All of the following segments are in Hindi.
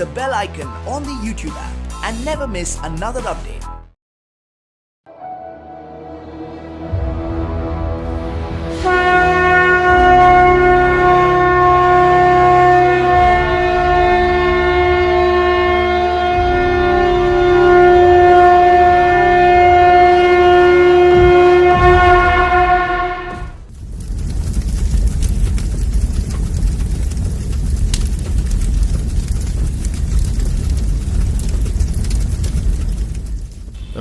the bell icon on the YouTube app and never miss another update.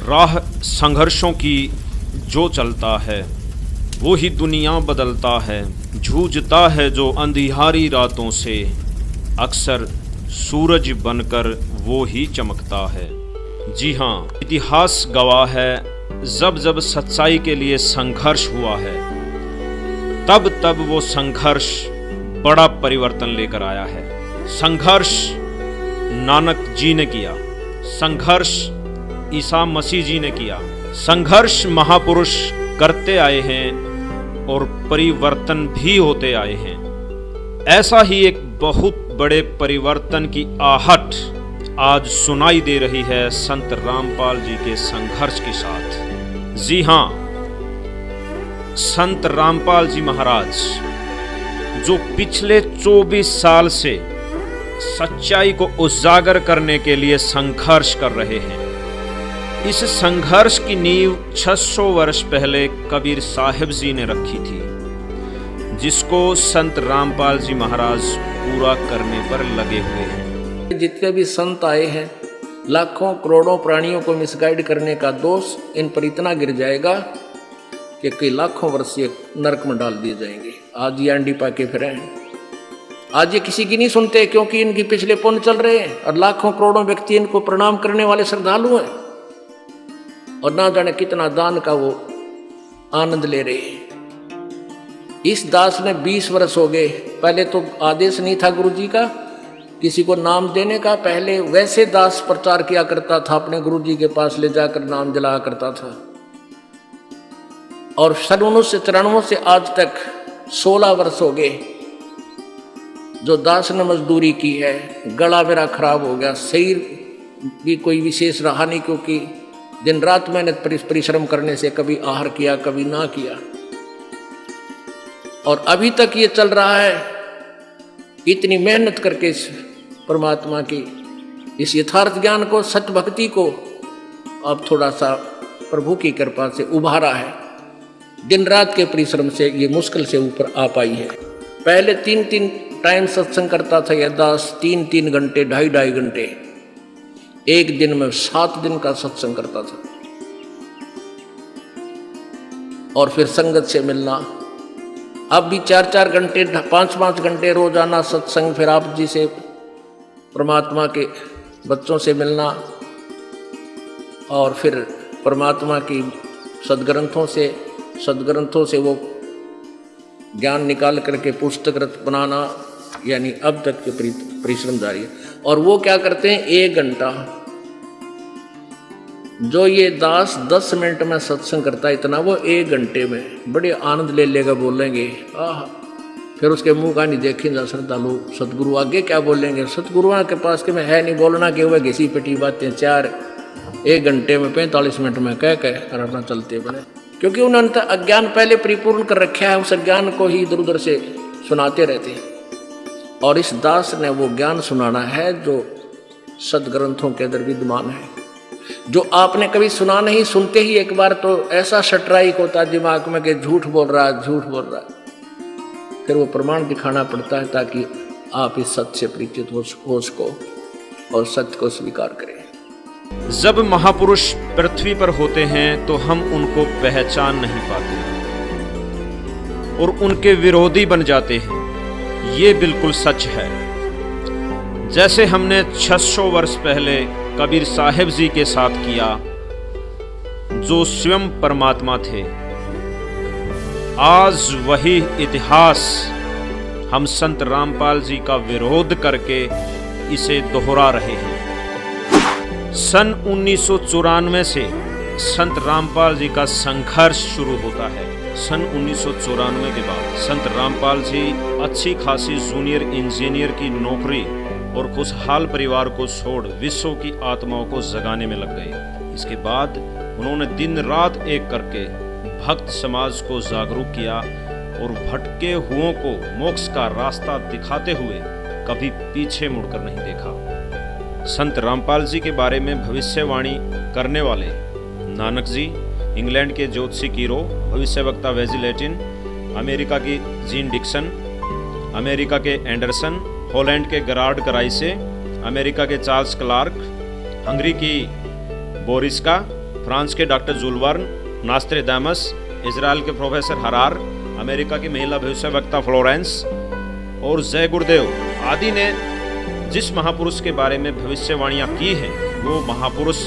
राह संघर्षों की जो चलता है वो ही दुनिया बदलता है। जूझता है जो अंधियारी रातों से, अक्सर सूरज बनकर वो ही चमकता है। जी हाँ, इतिहास गवाह है, जब जब सच्चाई के लिए संघर्ष हुआ है तब तब वो संघर्ष बड़ा परिवर्तन लेकर आया है। संघर्ष नानक जी ने किया, संघर्ष ईसा मसीह जी ने किया, संघर्ष महापुरुष करते आए हैं और परिवर्तन भी होते आए हैं। ऐसा ही एक बहुत बड़े परिवर्तन की आहट आज सुनाई दे रही है संत रामपाल जी के संघर्ष के साथ। जी हाँ, संत रामपाल जी महाराज जो पिछले 24 साल से सच्चाई को उजागर करने के लिए संघर्ष कर रहे हैं। इस संघर्ष की नींव 600 वर्ष पहले कबीर साहिब जी ने रखी थी, जिसको संत रामपाल जी महाराज पूरा करने पर लगे हुए हैं। जितने भी संत आए हैं, लाखों करोड़ों प्राणियों को मिसगाइड करने का दोष इन पर इतना गिर जाएगा कि कई लाखों वर्ष ये नरक में डाल दिए जाएंगे। आज ये अंडी पाके फिरे हैं, आज ये किसी की नहीं सुनते क्योंकि इनकी पिछले पुण्य चल रहे हैं और लाखों करोड़ों व्यक्ति इनको प्रणाम करने वाले श्रद्धालु हैं और ना जाने कितना दान का वो आनंद ले रहे हैं। इस दास ने 20 वर्ष हो गए, पहले तो आदेश नहीं था गुरुजी का किसी को नाम देने का। पहले वैसे दास प्रचार किया करता था, अपने गुरुजी के पास ले जाकर नाम जलाया करता था। और सन 1994 से आज तक 16 वर्ष हो गए जो दास ने मजदूरी की है। गला मेरा खराब हो गया, शरीर भी कोई विशेष रहा नहीं क्योंकि दिन रात मेहनत परिश्रम करने से कभी आहार किया कभी ना किया, और अभी तक ये चल रहा है। इतनी मेहनत करके इस परमात्मा की इस यथार्थ ज्ञान को, सत्य भक्ति को अब थोड़ा सा प्रभु की कृपा से उभारा है। दिन रात के परिश्रम से ये मुश्किल से ऊपर आ पाई है। पहले 3-3 टाइम सत्संग करता था यह दास, 3-3 घंटे 2.5 घंटे, एक दिन में 7 दिन का सत्संग करता था। और फिर संगत से मिलना, अब भी 4-4 घंटे 5-5 घंटे रोजाना सत्संग, फिर आप जी से परमात्मा के बच्चों से मिलना और फिर परमात्मा की सदग्रंथों से वो ज्ञान निकाल करके पुस्तक बनाना, यानी अब तक के परिश्रम जारी है। और वो क्या करते हैं, 1 घंटा जो ये दास 10 मिनट में सत्संग करता है, इतना वो 1 घंटे में बड़े आनंद ले लेगा बोलेंगे। फिर उसके मुंह का नहीं देखेंगे श्रद्धालु, सतगुरु आगे क्या बोलेंगे। सतगुरुओं के पास के में है नहीं बोलना कि वह घिसी पिटी बातें 1 घंटे में 45 मिनट में कह कर अपना चलते बने, क्योंकि उन्होंने अज्ञान पहले परिपूर्ण कर रखा है। उस अज्ञान को ही इधर उधर से सुनाते रहते हैं। और इस दास ने वो ज्ञान सुनाना है जो सदग्रंथों के अंदर विद्यमान है, जो आपने कभी सुना नहीं। सुनते ही एक बार तो ऐसा स्ट्राइक होता दिमाग में कि झूठ बोल रहा है। फिर वो प्रमाण दिखाना पड़ता है ताकि आप इस सत्य से परिचित हो सको और सत्य को स्वीकार करें। जब महापुरुष पृथ्वी पर होते हैं तो हम उनको पहचान नहीं पाते और उनके विरोधी बन जाते हैं। ये बिल्कुल सच है। जैसे हमने 600 वर्ष पहले कबीर साहिब जी के साथ किया, जो स्वयं परमात्मा थे, आज वही इतिहास हम संत रामपाल जी का विरोध करके इसे दोहरा रहे हैं। सन 1994 से संत रामपाल जी का संघर्ष शुरू होता है। सन 1994 के बाद संत रामपाल जी अच्छी खासी जूनियर इंजीनियर की नौकरी और खुशहाल परिवार को छोड़ विश्व की आत्माओं को जगाने में लग गए। इसके बाद उन्होंने दिन रात एक करके भक्त समाज को जागरूक किया और भटके हुओं को मोक्ष का रास्ता दिखाते हुए कभी पीछे मुड़कर नहीं देखा। संत रामपाल जी के बारे में भविष्यवाणी करने वाले नानक जी, इंग्लैंड के ज्योतिषी कीरो, भविष्यवक्ता वेजी लैटिन, अमेरिका की जीन डिक्सन, अमेरिका के एंडरसन, हॉलैंड के गरार्ड कराइसे, अमेरिका के चार्ल्स क्लार्क, हंगरी की बोरिस्का, फ्रांस के डॉक्टर जुलवर्न, नास्त्रेदामस, इजराइल के प्रोफेसर हरार, अमेरिका की महिला भविष्यवक्ता फ्लोरेंस और जय गुरुदेव आदि ने जिस महापुरुष के बारे में भविष्यवाणियां की हैं वो महापुरुष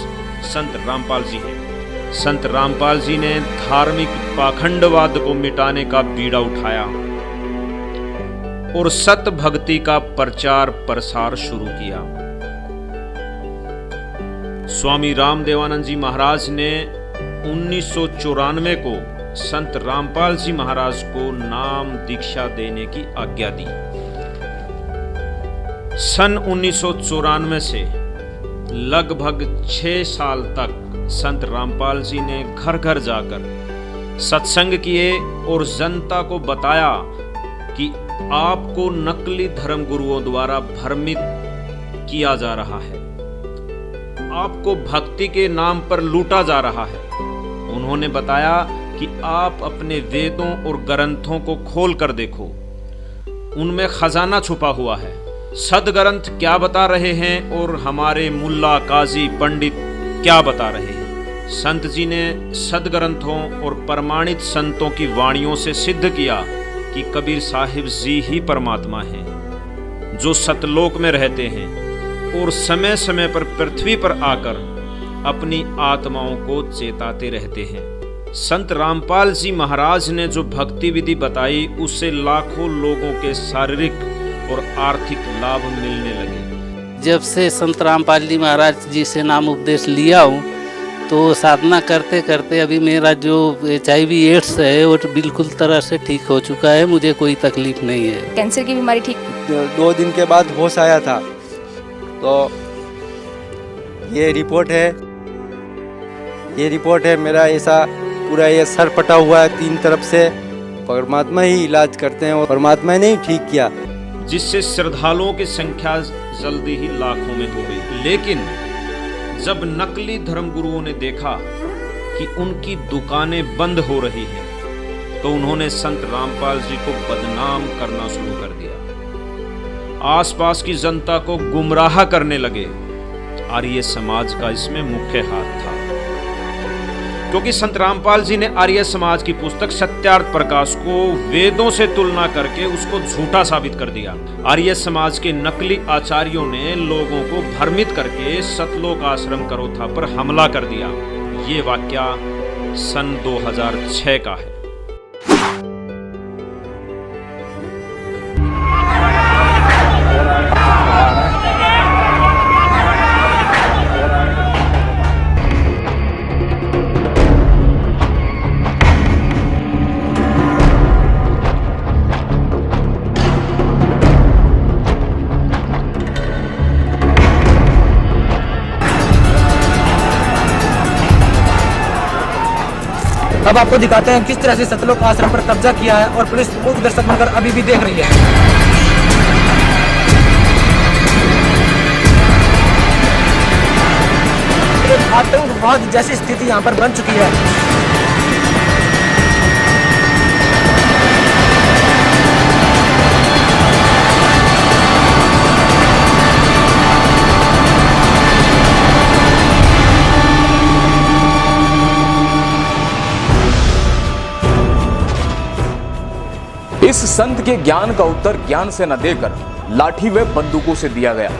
संत रामपाल जी हैं। संत रामपाल जी ने धार्मिक पाखंडवाद को मिटाने का बीड़ा उठाया और सत भक्ति का प्रचार प्रसार शुरू किया। स्वामी रामदेवानंद जी महाराज ने 1994 को संत रामपाल जी महाराज को नाम दीक्षा देने की आज्ञा दी। सन 1994 से लगभग 6 साल तक संत रामपाल जी ने घर घर जाकर सत्संग किए और जनता को बताया कि आपको नकली धर्म गुरुओं द्वारा भ्रमित किया जा रहा है, आपको भक्ति के नाम पर लूटा जा रहा है। उन्होंने बताया कि आप अपने वेदों और ग्रंथों को खोल कर देखो, उनमें खजाना छुपा हुआ है। सदग्रंथ क्या बता रहे हैं और हमारे मुल्ला, काजी, पंडित क्या बता रहे हैं। संत जी ने सदग्रंथों और प्रमाणित संतों की वाणियों से सिद्ध किया कि कबीर साहिब जी ही परमात्मा हैं, जो सतलोक में रहते हैं और समय समय पर पृथ्वी पर आकर अपनी आत्माओं को चेताते रहते हैं। संत रामपाल जी महाराज ने जो भक्ति विधि बताई उससे लाखों लोगों के शारीरिक और आर्थिक लाभ मिलने लगे। जब से संत रामपाल जी महाराज जी से नाम उपदेश लिया हूँ तो साधना करते करते अभी मेरा जो HIV एड्स है वो बिल्कुल तरह से ठीक हो चुका है, मुझे कोई तकलीफ नहीं है। कैंसर की बीमारी ठीक 2 दिन के बाद होश आया था। तो ये रिपोर्ट है मेरा ऐसा पूरा ये सर पटा हुआ है 3 तरफ से। परमात्मा ही इलाज करते हैं और परमात्मा ने ही ठीक किया, जिससे श्रद्धालुओं की संख्या जल्दी ही लाखों में हो गई। लेकिन जब नकली धर्म गुरुओं ने देखा कि उनकी दुकानें बंद हो रही हैं, तो उन्होंने संत रामपाल जी को बदनाम करना शुरू कर दिया। आसपास की जनता को गुमराह करने लगे। आर्य समाज का इसमें मुख्य हाथ था, क्योंकि संत रामपाल जी ने आर्य समाज की पुस्तक सत्यार्थ प्रकाश को वेदों से तुलना करके उसको झूठा साबित कर दिया। आर्य समाज के नकली आचार्यों ने लोगों को भ्रमित करके सतलोक आश्रम करोथा पर हमला कर दिया। ये वाकया सन 2006 का है। अब आपको दिखाते हैं किस तरह से सतलोक आश्रम पर कब्जा किया है और पुलिस मूक दर्शक बनकर अभी भी देख रही है। एक आतंकवाद जैसी स्थिति यहाँ पर बन चुकी है। इस संत के ज्ञान का उत्तर ज्ञान से न देकर लाठी व बंदूकों से दिया गया।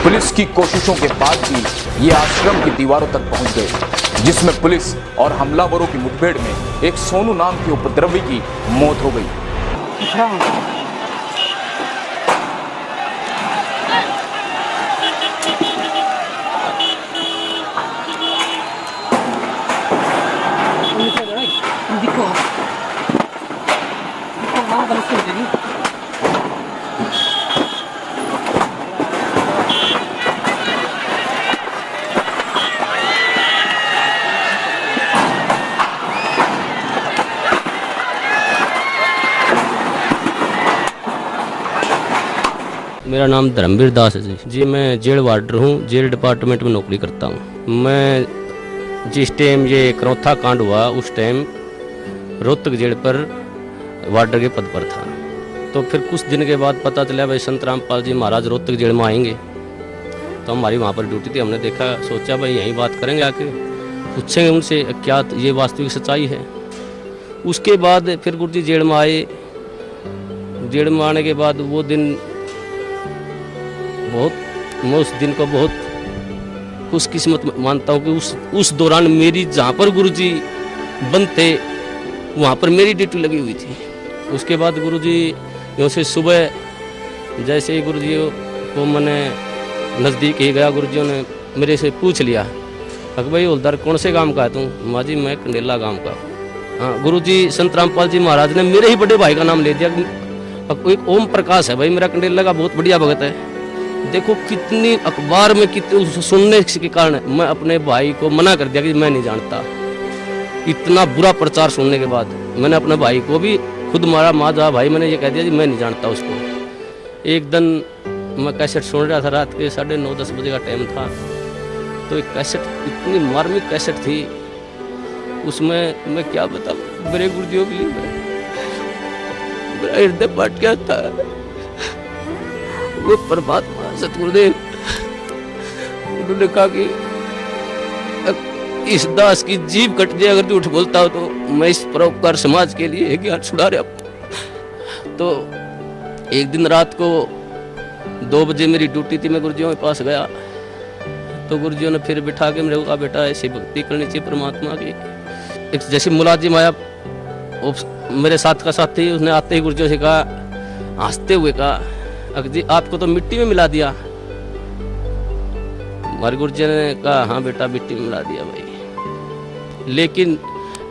पुलिस की कोशिशों के बाद भी ये आश्रम की दीवारों तक पहुंच गए, जिसमें पुलिस और हमलावरों की मुठभेड़ में एक सोनू नाम के उपद्रवी की मौत हो गई। मेरा नाम धर्मवीर दास है जी। मैं जेल वार्डर हूँ, जेल डिपार्टमेंट में नौकरी करता हूँ। मैं जिस टाइम ये करौथा कांड हुआ उस टाइम रोहतक जेल पर वार्डर के पद पर था। तो फिर कुछ दिन के बाद पता चला भाई संत रामपाल जी महाराज रोहतक जेल में आएंगे। तो हमारी वहाँ पर ड्यूटी थी, हमने देखा, सोचा भाई यहीं बात करेंगे, आके पूछेंगे उनसे क्या ये वास्तविक सच्चाई है। उसके बाद फिर गुरु जी जेल में आए। जेल में आने के बाद वो दिन मैं उस दिन को बहुत खुशकिस्मत मानता हूँ कि उस दौरान मेरी जहाँ पर गुरुजी बंद थे वहाँ पर मेरी ड्यूटी लगी हुई थी। उसके बाद गुरुजी यहाँ से सुबह जैसे ही गुरुजी को मैंने नज़दीक ही गया, गुरुजियों ने मेरे से पूछ लिया कि भाई हवलदार कौन से गांव का है तू? माँ जी मैं कंडेला गांव का। हाँ, गुरुजी संत रामपाल जी महाराज ने मेरे ही बड़े भाई का नाम ले दिया। एक ओम प्रकाश है भाई, मेरा कंडेला का बहुत बढ़िया भगत है। देखो कितनी अखबार में कितने सुनने के कारण मैं अपने भाई को मना कर दिया कि मैं नहीं जानता। इतना बुरा प्रचार सुनने के बाद मैंने अपने भाई को भी खुद मारा, माँ जा भाई, मैंने ये कह दिया कि मैं नहीं जानता उसको। एक दिन मैं कैसेट सुन रहा था, रात के 9:30-10 बजे का टाइम था। तो एक कैसेट, इतनी मार्मिक कैसेट थी, उसमें मैं क्या बताऊँ, मेरे गुरुजियों के लिए मेरा हृदय फट गया था। वो परमात्मा सतगुरुदेव उन्होंने कहा कि इस दास की जीभ कट जाए अगर झूठ बोलता हो तो मैं इस परोपकार समाज के लिए एक हाथ छुड़ा रहा। तो एक दिन रात को 2 बजे मेरी ड्यूटी थी, मैं गुरुजियों के पास गया। तो गुरुजियों ने फिर बिठा के मेरे को कहा बेटा ऐसी भक्ति करनी चाहिए परमात्मा की। एक जैसे मुलाजिम आया वो मेरे साथ का साथी, उसने आते ही गुरुजियों से कहा, हंसते हुए कहा, जी आपको तो मिट्टी में मिला दिया। हमारे गुरुजी ने कहा हाँ बेटा मिट्टी में मिला दिया भाई। लेकिन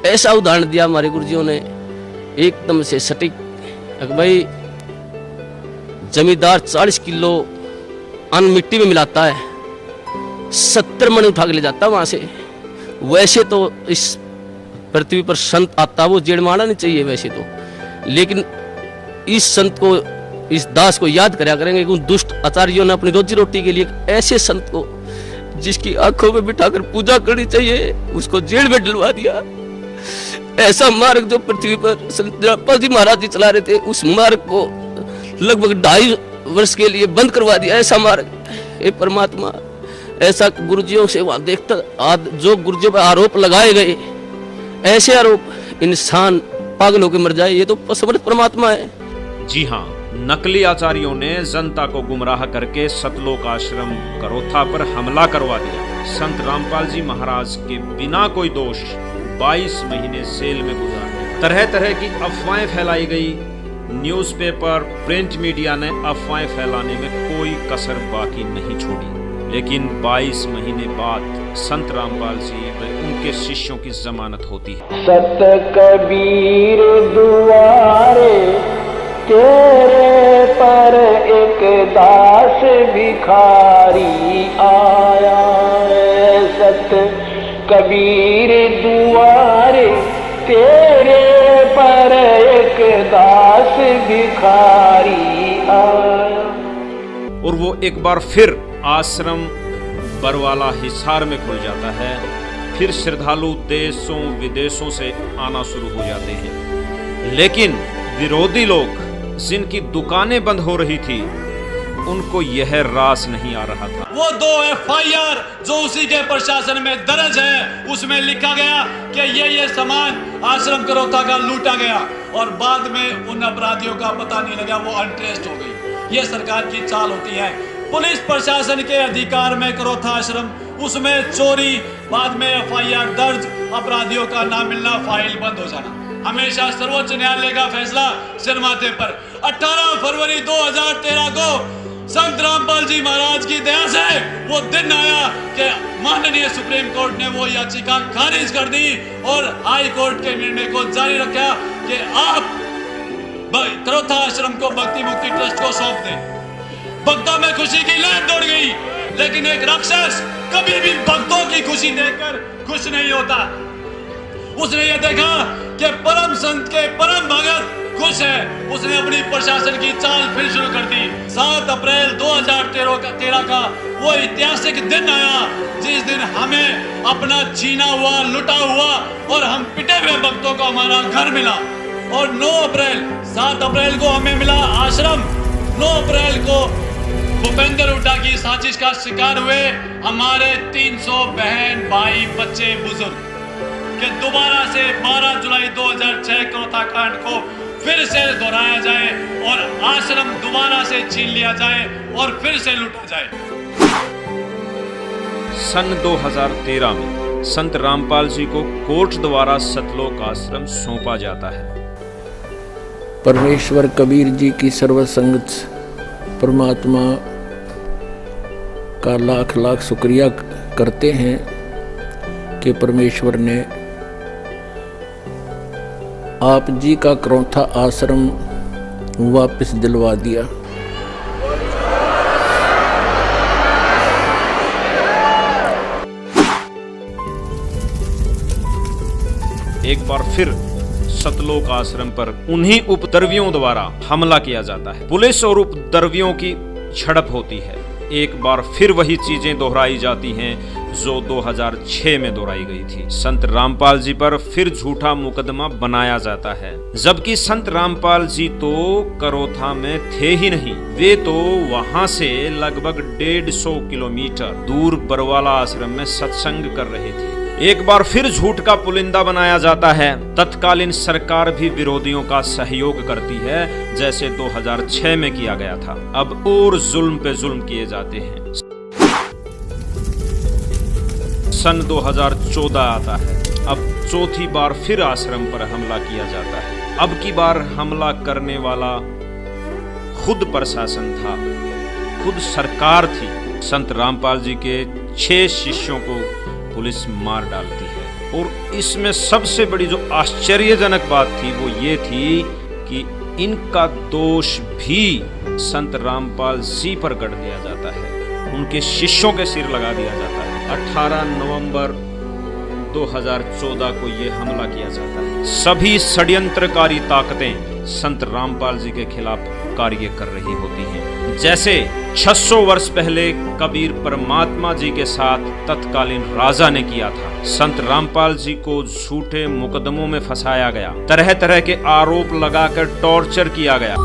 ऐसा उदाहरण दिया हमारे गुरुजियों ने एकदम से सटीक, भाई जमींदार 40 किलो अन्न मिट्टी में मिलाता है, 70 मन उठा के ले जाता वहां से। वैसे तो इस पृथ्वी पर संत आता वो जेल में आना नहीं चाहिए वैसे तो, लेकिन इस संत को, इस दास को याद कराया करेंगे कि उन दुष्ट आचार्यों ने अपनी रोजी रोटी के लिए ऐसे संत को जिसकी आंखों में बिठाकर पूजा करनी चाहिए उसको जेल में डलवा दिया। ऐसा मार्ग जो पृथ्वी पर संत रामपाल जी महाराज जी चला रहे थे उस मार्ग को लगभग 2.5 वर्ष के लिए बंद करवा दिया। ऐसा मार्ग, हे परमात्मा, ऐसा गुरुजियों से वहां देखता जो गुरुजियों पर आरोप लगाए गए, ऐसे आरोप इंसान पागल होकर मर जाए, ये तो समर्थ परमात्मा है। जी हाँ, नकली आचार्यों ने जनता को गुमराह करके सतलोक आश्रम करौथा पर हमला करवा दिया। संत रामपाल जी महाराज के बिना कोई दोष 22 महीने जेल में गुजारे। तरह तरह की अफवाहें फैलाई गई। न्यूज़पेपर, प्रिंट मीडिया ने अफवाहें फैलाने में कोई कसर बाकी नहीं छोड़ी। लेकिन 22 महीने बाद संत रामपाल जी व उनके शिष्यों की जमानत होती है। सत कबीर दुआरे तेरे पर एक दास भिखारी आया। सत कबीर दुआरे तेरे पर एक दास भिखारी आया। और वो एक बार फिर आश्रम बरवाला हिसार में खुल जाता है। फिर श्रद्धालु देशों विदेशों से आना शुरू हो जाते हैं। लेकिन विरोधी लोग जिनकी दुकानें बंद हो रही थी उनको यह रास नहीं आ रहा था। वो 2 FIR जो उसी के प्रशासन में दर्ज है उसमें लिखा गया कि ये सामान आश्रम करौथा का लूटा गया और बाद में उन अपराधियों का पता नहीं लगा, वो अनट्रेस्ड हो गई। ये सरकार की चाल होती है। पुलिस प्रशासन के अधिकार में करौथा आश्रम, उसमें चोरी, बाद में FIR दर्ज, अपराधियों का ना मिलना, फाइल बंद हो जाना। हमेशा सर्वोच्च न्यायालय का फैसला सिर माथे पर। 18 फरवरी 2013 को संत रामपाल जी महाराज की दया से वो दिन आया कि माननीय सुप्रीम कोर्ट ने वो याचिका खारिज कर दी और हाई कोर्ट के निर्णय को जारी रखा कि आप करोथा आश्रम को भक्ति मुक्ति ट्रस्ट को सौंप दे। भक्तों में खुशी की लहर दौड़ गई, लेकिन एक राक्षस कभी भी भक्तों की खुशी देखकर खुश नहीं होता। उसने ये देखा कि परम संत के परम भगत खुश है, उसने अपनी प्रशासन की चाल फिर शुरू कर दी। 7 अप्रैल 2013 का वो ऐतिहासिक दिन आया जिस दिन हमें अपना छीना हुआ, लुटा हुआ और हम पिटे हुए भक्तों को हमारा घर मिला। और 7 अप्रैल को हमें मिला आश्रम। 9 अप्रैल को भूपेंद्र हुड्डा की साजिश का शिकार हुए हमारे 300 बहन भाई बच्चे बुजुर्ग के दोबारा से 12 जुलाई 2006 करोथा कांड को फिर से दोहराया जाए और आश्रम दोबारा से छीन लिया जाए और फिर से लूटा जाए। सन 2013 में संत रामपाल जी को कोर्ट द्वारा सतलोक आश्रम सौंपा जाता है। परमेश्वर कबीर जी की सर्वसंगत परमात्मा का लाख लाख शुक्रिया करते हैं कि परमेश्वर ने आप जी का करोथा आश्रम वापस दिलवा दिया। एक बार फिर सतलोक आश्रम पर उन्हीं उपद्रवियों द्वारा हमला किया जाता है। पुलिस और उपद्रवियों की झड़प होती है। एक बार फिर वही चीजें दोहराई जाती हैं जो 2006 में दोहराई गई थी। संत रामपाल जी पर फिर झूठा मुकदमा बनाया जाता है, जबकि संत रामपाल जी तो करोथा में थे ही नहीं। वे तो वहां से लगभग 150 किलोमीटर दूर बरवाला आश्रम में सत्संग कर रहे थे। एक बार फिर झूठ का पुलिंदा बनाया जाता है। तत्कालीन सरकार भी विरोधियों का सहयोग करती है, जैसे 2006 में किया गया था। अब और जुल्म पे जुल्म किए जाते हैं। सन 2014 आता है। अब चौथी बार फिर आश्रम पर हमला किया जाता है। अब की बार हमला करने वाला खुद प्रशासन था, खुद सरकार थी। संत रामपाल जी के 6 शिष्यों को पुलिस मार डालती है। और इसमें सबसे बड़ी जो आश्चर्यजनक बात थी वो ये थी कि इनका दोष भी संत रामपाल जी पर गढ़ दिया जाता है, उनके शिष्यों के सिर लगा दिया जाता है। 18 नवंबर 2014 को ये हमला किया जाता है। सभी षड्यंत्रकारी ताकतें संत रामपाल जी के खिलाफ कार्य कर रही होती हैं। जैसे 600 वर्ष पहले कबीर परमात्मा जी के साथ तत्कालीन राजा ने किया था। संत रामपाल जी को झूठे मुकदमों में फंसाया गया, तरह तरह के आरोप लगाकर टॉर्चर किया गया।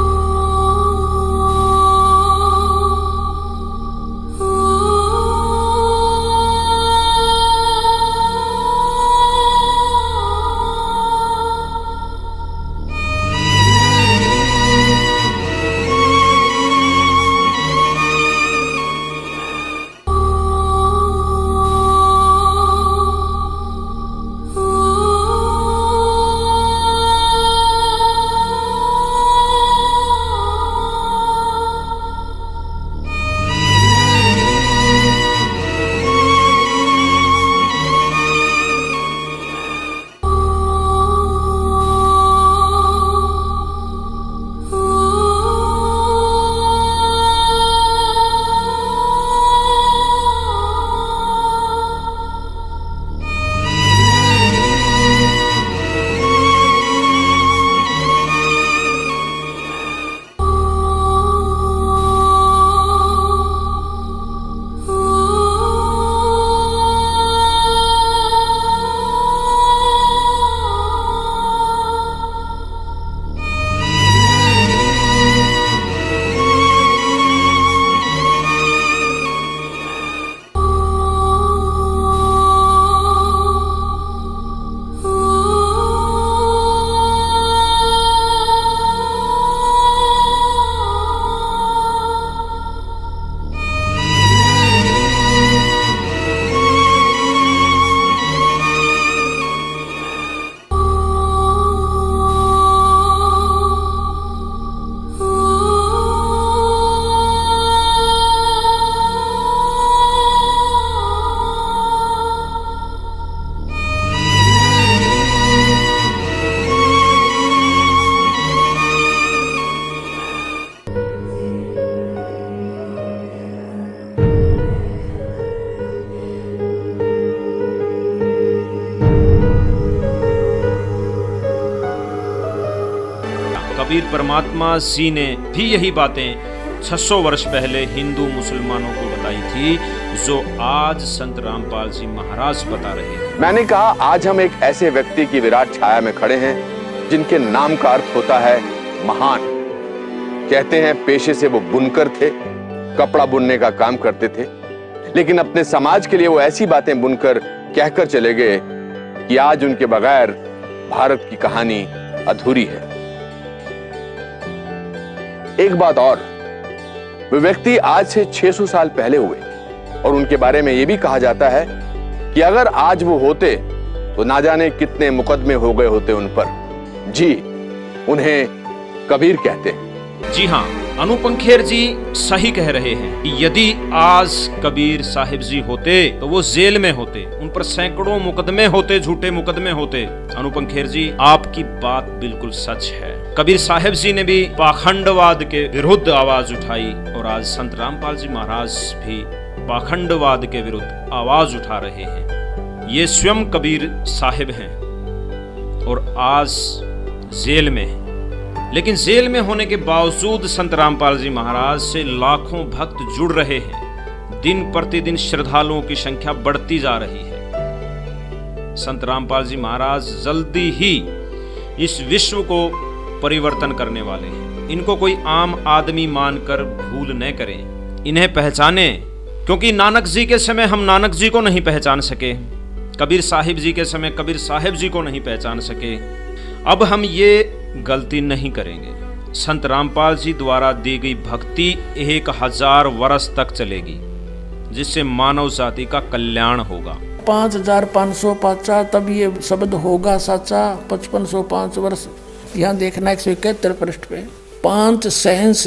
कबीर परमात्मा जी ने भी यही बातें 600 वर्ष पहले हिंदू मुसलमानों को बताई थी, जो आज संत रामपाल जी महाराज बता रहे हैं। मैंने कहा आज हम एक ऐसे व्यक्ति की विराट छाया में खड़े हैं जिनके नाम का अर्थ होता है महान। कहते हैं पेशे से वो बुनकर थे, कपड़ा बुनने का काम करते थे, लेकिन अपने समाज के लिए वो ऐसी बातें बुनकर कहकर चले गए कि आज उनके बगैर भारत की कहानी अधूरी है। एक बात और, वे व्यक्ति आज से 600 साल पहले हुए और उनके बारे में यह भी कहा जाता है कि अगर आज वो होते तो ना जाने कितने मुकदमे हो गए होते उन पर। जी, उन्हें कबीर कहते हैं। जी हाँ, अनुपम खेर जी सही कह रहे हैं कि यदि आज कबीर साहिब जी होते तो वो जेल में होते, उन पर सैकड़ों मुकदमे होते, झूठे मुकदमे होते। अनुपम खेर जी, आपकी बात बिल्कुल सच है। कबीर साहिब जी ने भी पाखंडवाद के विरुद्ध आवाज उठाई और आज संत रामपाल जी महाराज भी पाखंडवाद के विरुद्ध आवाज उठा रहे हैं। ये स्वयं कबीर साहिब हैं और आज जेल में हैं, लेकिन जेल में होने के बावजूद संत रामपाल जी महाराज से लाखों भक्त जुड़ रहे हैं। दिन प्रतिदिन श्रद्धालुओं की संख्या बढ़ती जा रही है। संत रामपाल जी महाराज जल्दी ही इस विश्व को परिवर्तन करने वाले हैं। इनको कोई आम आदमी मानकर भूल न करें, इन्हें पहचाने, क्योंकि नानक जी के समय हम नानक जी को नहीं पहचान सके, कबीर साहिब जी के समय कबीर साहिब जी को नहीं पहचान सके। अब हम ये गलती नहीं करेंगे। संत रामपाल जी द्वारा दी गई भक्ति 1000 वर्ष तक चलेगी, जिससे मानव जाति का कल्याण होगा। 5550 तब ये शब्द होगा साचा। 5505 वर्ष, यहाँ देखना 171 पृष्ठ पे 5 सहंस,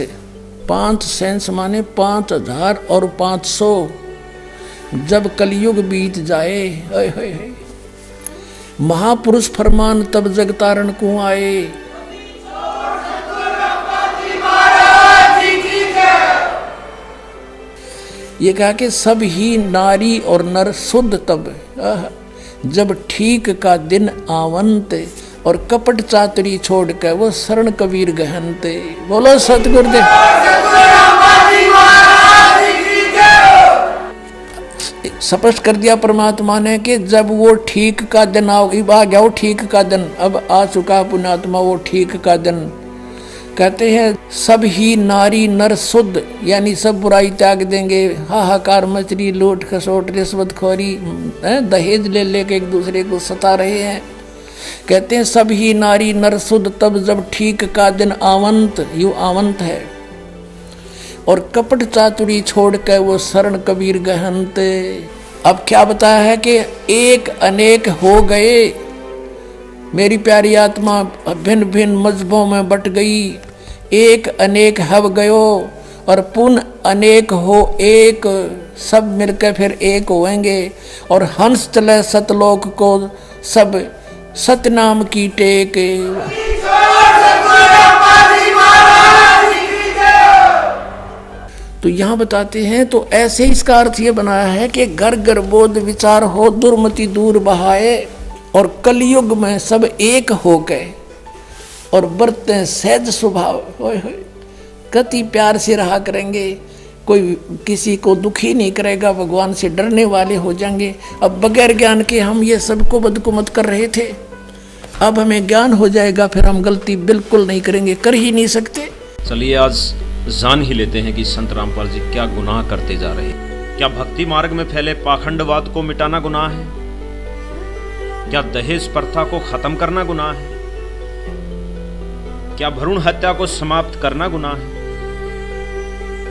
5 सहंस माने 5000 और 500। जब कलयुग बीत जाए, महापुरुष फरमान तब जगतारण को आए। ये कहा कि सब ही नारी और नर शुद्ध तब, जब ठीक का दिन आवंत, और कपट चातुरी छोड़ के वो शरण कबीर गहनते। बोलो सतगुरुदेव। स्पष्ट कर दिया परमात्मा ने कि जब वो ठीक का दिन आ गया, वो ठीक का दिन अब आ चुका पुण्यात्मा, वो ठीक का दिन। कहते हैं सब ही नारी नर शुद्ध, यानी सब बुराई त्याग देंगे। हाहाकार मचरी, लूट खसोट रिश्वतखोरी, दहेज ले लेके एक दूसरे को सता रहे हैं। कहते हैं सब ही नारी नर शुद्ध तब जब ठीक का दिन आवंत, यू आवंत है, और कपट चातुरी छोड़ के वो शरण कबीर गहनते। अब क्या बताया है कि एक अनेक हो गए, मेरी प्यारी आत्मा भिन्न भिन्न मजहबों में बट गई। एक अनेक हव गयो और पुनः अनेक हो एक, सब मिलकर फिर एक होएंगे। और हंस चले सतलोक को सब सतनाम की टेक। तो यहाँ बताते हैं, तो ऐसे इसका अर्थ ये बनाया है कि घर घर बोध विचार हो, दुर्मति दूर बहाए, और कलयुग में सब एक हो गए और बरते सहज स्वभाव। कति प्यार से रहा करेंगे, कोई किसी को दुखी नहीं करेगा, भगवान से डरने वाले हो जाएंगे। अब बगैर ज्ञान के हम ये सबको बदकुमत कर रहे थे, अब हमें ज्ञान हो जाएगा, फिर हम गलती बिल्कुल नहीं करेंगे, कर ही नहीं सकते। चलिए आज जान ही लेते हैं कि संत रामपाल जी क्या गुनाह करते जा रहे हैं। क्या भक्ति मार्ग में फैले पाखंडवाद को मिटाना गुनाह है? क्या दहेज प्रथा को खत्म करना गुनाह है? क्या भ्रूण हत्या को समाप्त करना गुनाह है?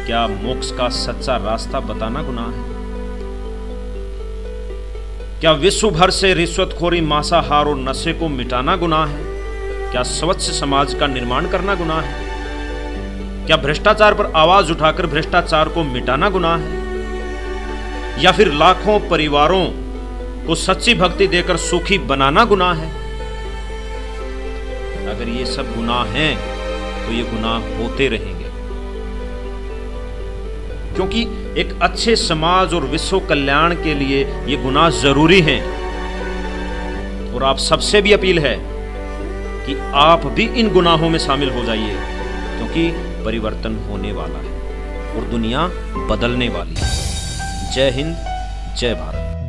क्या मोक्ष का सच्चा रास्ता बताना गुनाह है? क्या विश्व भर से रिश्वतखोरी, मांसाहार और नशे को मिटाना गुनाह है? क्या स्वच्छ समाज का निर्माण करना गुनाह है? क्या भ्रष्टाचार पर आवाज उठाकर भ्रष्टाचार को मिटाना गुनाह है? या फिर लाखों परिवारों को सच्ची भक्ति देकर सुखी बनाना गुनाह है? अगर ये सब गुनाह हैं तो ये गुनाह होते रहेंगे, क्योंकि एक अच्छे समाज और विश्व कल्याण के लिए ये गुनाह जरूरी हैं। और आप सबसे भी अपील है कि आप भी इन गुनाहों में शामिल हो जाइए, क्योंकि परिवर्तन होने वाला है और दुनिया बदलने वाली है। जय हिंद, जय भारत।